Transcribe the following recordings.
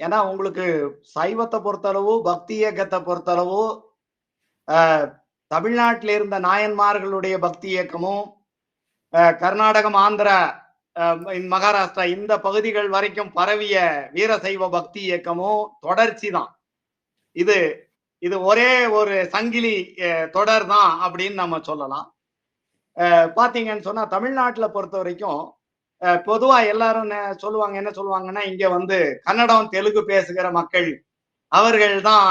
ஏன்னா உங்களுக்கு சைவத்தை பொறுத்தளவு, பக்தி இயக்கத்தை பொறுத்தளவு, தமிழ்நாட்டில் இருந்த நாயன்மார்களுடைய பக்தி இயக்கமும், கர்நாடகம், ஆந்திரா, மகாராஷ்டிரா இந்த பகுதிகள் வரைக்கும் பரவிய வீரசைவ பக்தி இயக்கமும் தொடர்ச்சி தான். இது இது ஒரே ஒரு சங்கிலி தொடர் தான் அப்படின்னு நம்ம சொல்லலாம். பாத்தீங்கன்னு சொன்னா தமிழ்நாட்டுல பொறுத்த வரைக்கும் பொதுவா எல்லாரும் சொல்லுவாங்க, என்ன சொல்லுவாங்கன்னா, இங்க வந்து கன்னடம் தெலுங்கு பேசுகிற மக்கள் அவர்கள் தான்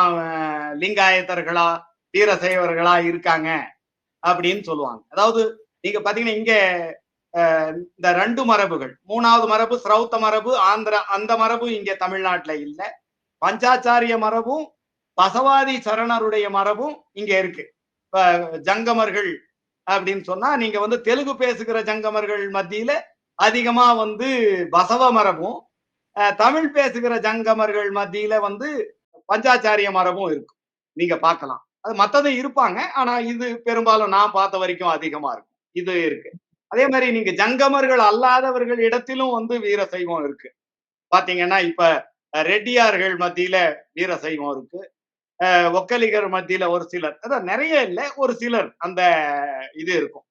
லிங்காயத்தர்களா வீரசைவர்களா இருக்காங்க அப்படின்னு சொல்லுவாங்க. அதாவது நீங்க பாத்தீங்கன்னா இங்க இந்த 2 மரபுகள், 3வது மரபு சிரௌத்த மரபு, ஆந்திரா அந்த மரபு இங்க தமிழ்நாட்டுல இல்ல. பஞ்சாச்சாரிய மரபும் பசவாதி சரணருடைய மரபும் இங்க இருக்கு. இப்ப ஜங்கமர்கள் அப்படின்னு சொன்னா நீங்க வந்து தெலுங்கு பேசுகிற ஜங்கமர்கள் மத்தியில அதிகமா வந்து பசவ மரபும், தமிழ் பேசுகிற ஜங்கமர்கள் மத்தியில வந்து பஞ்சாச்சாரிய மரபும் இருக்கும். நீங்க பார்க்கலாம். அது மத்ததும் இருப்பாங்க. ஆனா இது பெரும்பாலும் நான் பார்த்த வரைக்கும் அதிகமா இருக்கும். இது இருக்கு. அதே மாதிரி நீங்க ஜங்கமர்கள் அல்லாதவர்கள் இடத்திலும் வந்து வீர சைவம் இருக்கு. பாத்தீங்கன்னா இப்ப ரெட்டியார்கள் மத்தியில வீர சைவம் இருக்கு. ஒக்கலிகர் மத்தியில ஒரு சிலர், அதான் நிறைய இல்ல, ஒரு சிலர் அந்த இது இருக்கும்.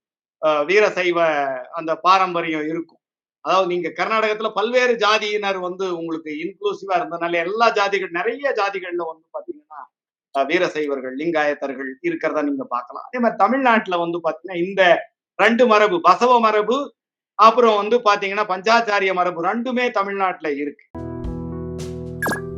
வீர சைவ அந்த பாரம்பரியம் இருக்கும். அதாவது நீங்க கர்நாடகத்துல பல்வேறு ஜாதியினர் வந்து உங்களுக்கு இன்க்ளூசிவா இருந்ததுனால எல்லா ஜாதிகள், நிறைய ஜாதிகள்ல வந்து பாத்தீங்கன்னா வீரசைவர்கள், லிங்காயத்தர்கள் இருக்கிறத நீங்க பார்க்கலாம். அதே மாதிரி தமிழ்நாட்டுல வந்து பாத்தீங்கன்னா இந்த 2 மரபு, பசவ மரபு, அப்புறம் வந்து பாத்தீங்கன்னா பஞ்சாச்சாரிய மரபு 2மே தமிழ்நாட்டுல இருக்கு.